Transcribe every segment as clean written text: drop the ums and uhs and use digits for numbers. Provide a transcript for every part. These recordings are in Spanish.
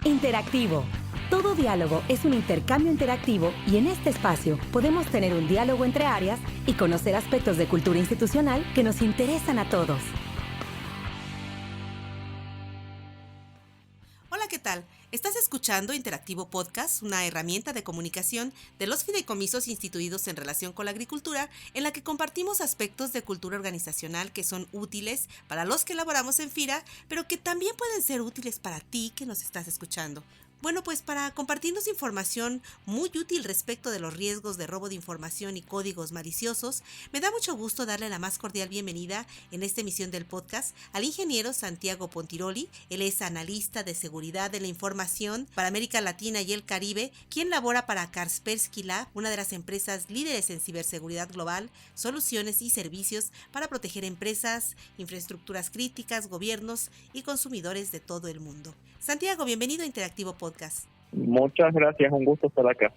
Interactivo. Todo diálogo es un intercambio interactivo y en este espacio podemos tener un diálogo entre áreas y conocer aspectos de cultura institucional que nos interesan a todos. Hola, ¿qué tal? Estás escuchando Interactivo Podcast, una herramienta de comunicación de los fideicomisos instituidos en relación con la agricultura, en la que compartimos aspectos de cultura organizacional que son útiles para los que laboramos en FIRA, pero que también pueden ser útiles para ti que nos estás escuchando. Bueno, pues para compartirnos información muy útil respecto de los riesgos de robo de información y códigos maliciosos, me da mucho gusto darle la más cordial bienvenida en esta emisión del podcast al ingeniero Santiago Pontiroli. Él es analista de seguridad de la información para América Latina y el Caribe, quien labora para Kaspersky Lab, una de las empresas líderes en ciberseguridad global, soluciones y servicios para proteger empresas, infraestructuras críticas, gobiernos y consumidores de todo el mundo. Santiago, bienvenido a Interactivo Podcast. Muchas gracias, un gusto estar acá.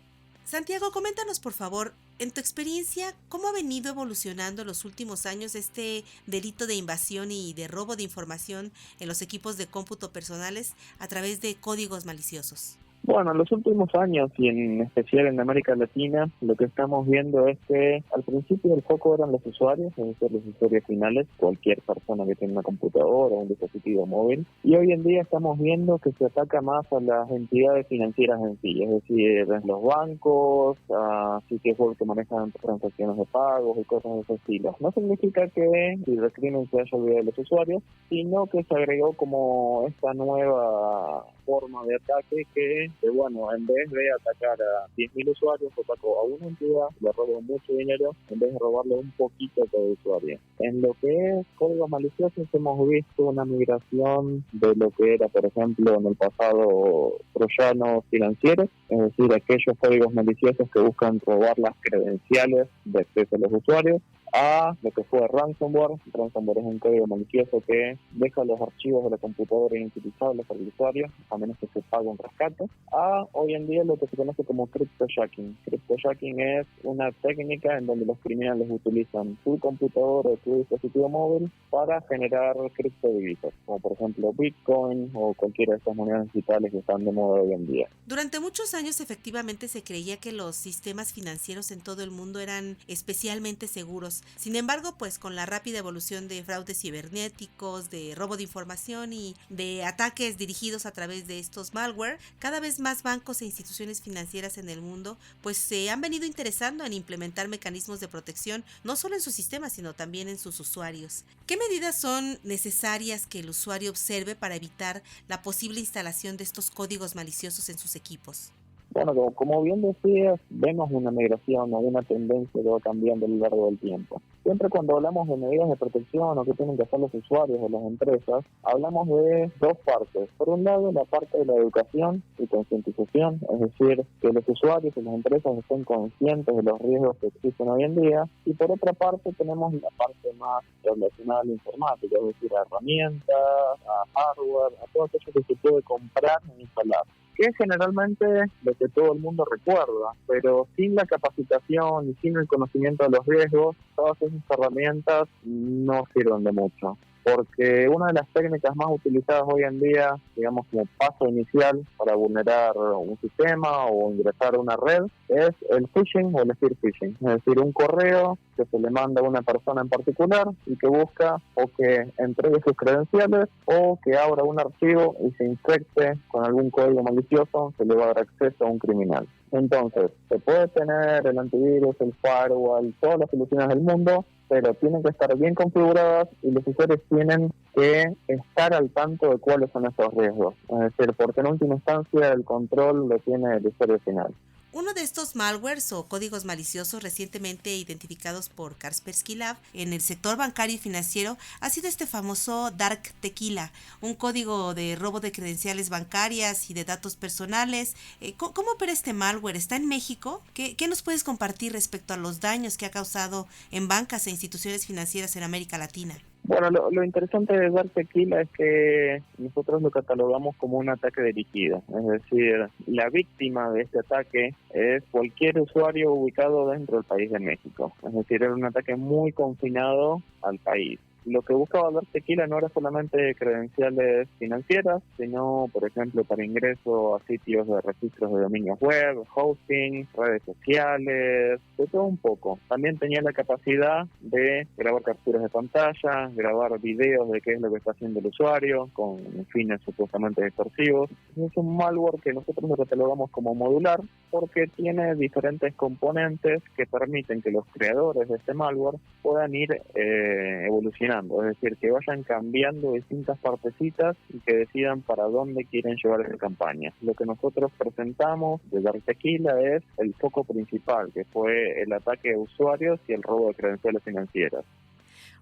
Santiago, coméntanos por favor, en tu experiencia, ¿cómo ha venido evolucionando en los últimos años este delito de invasión y de robo de información en los equipos de cómputo personales a través de códigos maliciosos? Bueno, en los últimos años y en especial en América Latina, lo que estamos viendo es que al principio el foco eran los usuarios, es decir, los usuarios finales, cualquier persona que tiene una computadora o un dispositivo móvil, y hoy en día estamos viendo que se ataca más a las entidades financieras en sí, es decir, los bancos, a sitios web que manejan transacciones de pagos y cosas de ese estilo. No significa que el crimen se haya olvidado de los usuarios, sino que se agregó como esta nueva forma de ataque que bueno, en vez de atacar a 10.000 usuarios, atacó a una entidad, le robó mucho dinero, en vez de robarle un poquito a cada usuario. En lo que es códigos maliciosos, hemos visto una migración de lo que era, por ejemplo, en el pasado, troyanos financieros, es decir, aquellos códigos maliciosos que buscan robar las credenciales de acceso a los usuarios, a lo que fue ransomware. Ransomware es un código malicioso que deja los archivos de la computadora inutilizables para el usuario, a menos que se pague un rescate, a hoy en día lo que se conoce como cryptojacking. Cryptojacking es una técnica en donde los criminales utilizan tu computadora o tu dispositivo móvil para generar criptodivisas, como por ejemplo Bitcoin o cualquiera de estas monedas digitales que están de moda hoy en día. Durante muchos años efectivamente se creía que los sistemas financieros en todo el mundo eran especialmente seguros. Sin embargo, pues con la rápida evolución de fraudes cibernéticos, de robo de información y de ataques dirigidos a través de estos malware, cada vez más bancos e instituciones financieras en el mundo pues se han venido interesando en implementar mecanismos de protección no solo en sus sistemas sino también en sus usuarios. ¿Qué medidas son necesarias que el usuario observe para evitar la posible instalación de estos códigos maliciosos en sus equipos? Bueno, como bien decías, vemos una migración o una tendencia que va cambiando a lo largo del tiempo. Siempre cuando hablamos de medidas de protección o qué tienen que hacer los usuarios o las empresas, hablamos de dos partes. Por un lado, la parte de la educación y concientización, es decir, que los usuarios y las empresas estén conscientes de los riesgos que existen hoy en día. Y por otra parte, tenemos la parte más relacionada a la informática, es decir, a herramientas, a hardware, a todo aquello que se puede comprar e instalar, que es generalmente lo que todo el mundo recuerda, pero sin la capacitación y sin el conocimiento de los riesgos, todas esas herramientas no sirven de mucho. Porque una de las técnicas más utilizadas hoy en día, digamos como paso inicial para vulnerar un sistema o ingresar a una red, es el phishing o el spear phishing, es decir, un correo que se le manda a una persona en particular y que busca o que entregue sus credenciales o que abra un archivo y se infecte con algún código malicioso que le va a dar acceso a un criminal. Entonces, se puede tener el antivirus, el firewall, todas las soluciones del mundo, pero tienen que estar bien configuradas y los usuarios tienen que estar al tanto de cuáles son esos riesgos. Es decir, porque en última instancia el control lo tiene el usuario final. Uno de estos malwares o códigos maliciosos recientemente identificados por Kaspersky Lab en el sector bancario y financiero ha sido este famoso Dark Tequila, un código de robo de credenciales bancarias y de datos personales. ¿Cómo opera este malware? ¿Está en México? ¿Qué nos puedes compartir respecto a los daños que ha causado en bancas e instituciones financieras en América Latina? Bueno, lo interesante de Dark Tequila es que nosotros lo catalogamos como un ataque dirigido. Es decir, la víctima de este ataque es cualquier usuario ubicado dentro del país de México. Es decir, era un ataque muy confinado al país. lo que buscaba Dark Tequila no era solamente credenciales financieras, sino, por ejemplo, para ingreso a sitios de registros de dominios web, hosting, redes sociales, de todo un poco. También tenía la capacidad de grabar capturas de pantalla, grabar videos de qué es lo que está haciendo el usuario, con fines supuestamente extorsivos. Es un malware que nosotros lo catalogamos como modular, porque tiene diferentes componentes que permiten que los creadores de este malware puedan ir evolucionando, es decir, que vayan cambiando distintas partecitas y que decidan para dónde quieren llevar esa campaña. Lo que nosotros presentamos de Dark Tequila es el foco principal, que fue el ataque a usuarios y el robo de credenciales financieras.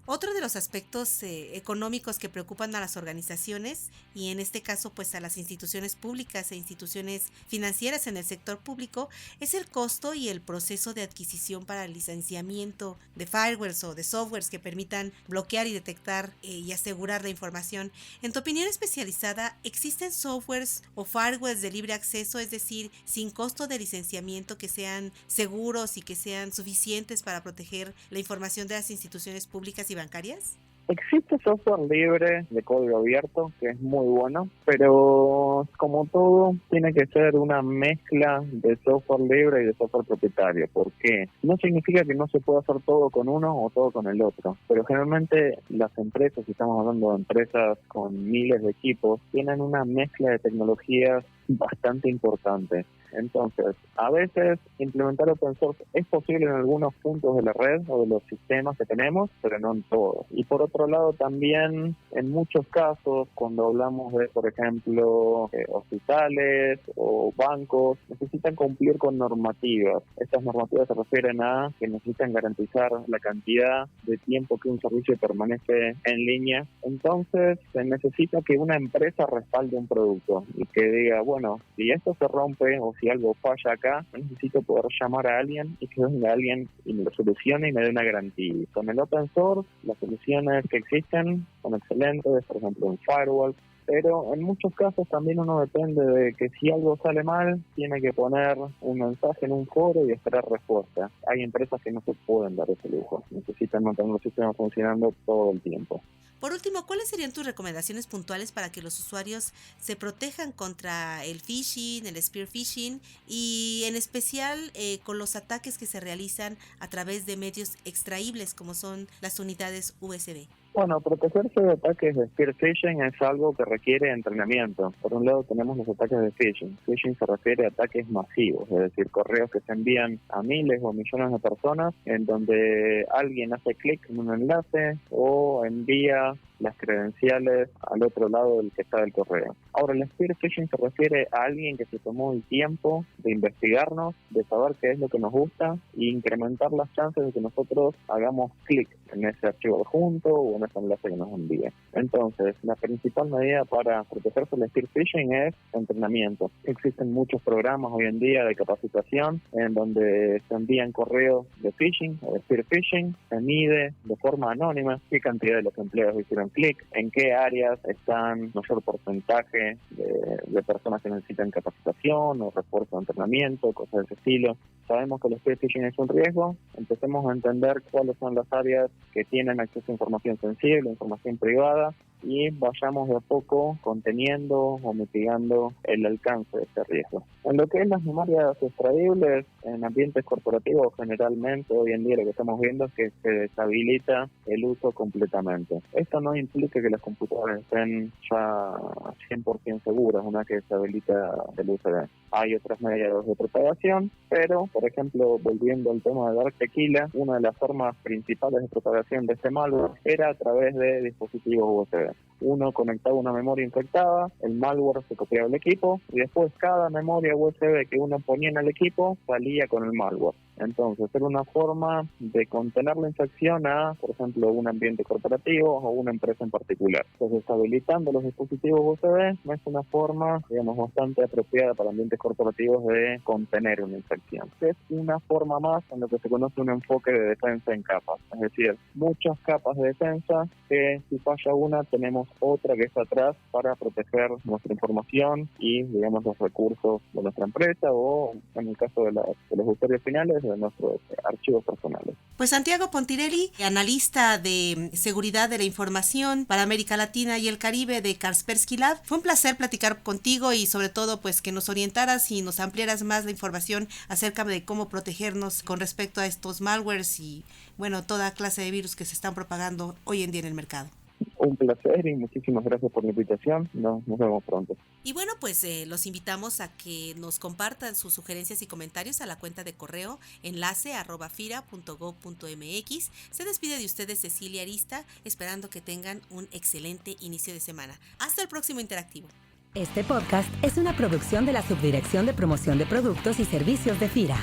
Otro de los aspectos económicos que preocupan a las organizaciones, y en este caso pues a las instituciones públicas e instituciones financieras en el sector público, es el costo y el proceso de adquisición para el licenciamiento de firewalls o de softwares que permitan bloquear y detectar y asegurar la información. En tu opinión especializada, ¿existen softwares o firewalls de libre acceso, es decir, sin costo de licenciamiento, que sean seguros y que sean suficientes para proteger la información de las instituciones públicas y bancarias? Existe software libre de código abierto, que es muy bueno, pero como todo, tiene que ser una mezcla de software libre y de software propietario. ¿Por qué? No significa que no se pueda hacer todo con uno o todo con el otro, pero generalmente las empresas, si estamos hablando de empresas con miles de equipos, tienen una mezcla de tecnologías bastante importante. Entonces, a veces implementar open source es posible en algunos puntos de la red o de los sistemas que tenemos, pero no en todos. Y por otro lado, también en muchos casos, cuando hablamos de, por ejemplo, hospitales o bancos, necesitan cumplir con normativas. Estas normativas se refieren a que necesitan garantizar la cantidad de tiempo que un servicio permanece en línea. Entonces, se necesita que una empresa respalde un producto y que diga, bueno, si esto se rompe o si algo falla acá, necesito poder llamar a alguien y que venga alguien y me lo solucione y me dé una garantía. Con el open source, las soluciones que existen son excelentes, por ejemplo, un firewall, pero en muchos casos también uno depende de que si algo sale mal, tiene que poner un mensaje en un foro y esperar respuesta. Hay empresas que no se pueden dar ese lujo, necesitan mantener los sistemas funcionando todo el tiempo. Por último, ¿cuáles serían tus recomendaciones puntuales para que los usuarios se protejan contra el phishing, el spear phishing y en especial con los ataques que se realizan a través de medios extraíbles como son las unidades USB? Bueno, protegerse de ataques de spear phishing es algo que requiere entrenamiento. Por un lado tenemos los ataques de phishing. Phishing se refiere a ataques masivos, es decir, correos que se envían a miles o millones de personas en donde alguien hace clic en un enlace o envía las credenciales al otro lado del que está del correo. Ahora, el spear phishing se refiere a alguien que se tomó el tiempo de investigarnos, de saber qué es lo que nos gusta e incrementar las chances de que nosotros hagamos clic en ese archivo adjunto o en ese enlace que nos envíe. Entonces, la principal medida para protegerse del spear phishing es entrenamiento. Existen muchos programas hoy en día de capacitación en donde se envían correos de phishing o de spear phishing, se mide de forma anónima qué cantidad de los empleados hicieron clic, en qué áreas están mayor porcentaje de personas que necesitan capacitación o refuerzo de entrenamiento, cosas de ese estilo. Sabemos que el spear phishing es un riesgo, empecemos a entender cuáles son las áreas que tienen acceso a información sensible, información privada, y vayamos de a poco conteniendo o mitigando el alcance de este riesgo. En lo que es las memorias extraíbles, en ambientes corporativos generalmente hoy en día lo que estamos viendo es que se deshabilita el uso completamente. Esto no implica que las computadoras estén ya 100% seguras una vez que se habilita el USB. Hay otras medidas de propagación, pero, por ejemplo, volviendo al tema de Dark Tequila, una de las formas principales de propagación de este malware era a través de dispositivos USB. Uno conectaba una memoria infectada, el malware se copiaba al equipo y después cada memoria USB que uno ponía en el equipo salía con el malware. Entonces era una forma de contener la infección a, por ejemplo, un ambiente corporativo o una empresa en particular. Entonces, habilitando los dispositivos USB es una forma, digamos, bastante apropiada para ambientes corporativos de contener una infección. Es una forma más en lo que se conoce un enfoque de defensa en capas. Es decir, muchas capas de defensa que si falla una tenemos digamos, otra que está atrás para proteger nuestra información y, digamos, los recursos de nuestra empresa o, en el caso de los usuarios finales, de nuestros archivos personales. Pues Santiago Pontirelli, analista de seguridad de la información para América Latina y el Caribe de Kaspersky Lab, fue un placer platicar contigo y sobre todo pues que nos orientaras y nos ampliaras más la información acerca de cómo protegernos con respecto a estos malwares y bueno, toda clase de virus que se están propagando hoy en día en el mercado. Un placer y muchísimas gracias por la invitación. Nos vemos pronto. Y bueno, pues los invitamos a que nos compartan sus sugerencias y comentarios a la cuenta de correo enlace@fira.gov.mx. Se despide de ustedes Cecilia Arista, esperando que tengan un excelente inicio de semana. Hasta el próximo Interactivo. Este podcast es una producción de la Subdirección de Promoción de Productos y Servicios de FIRA.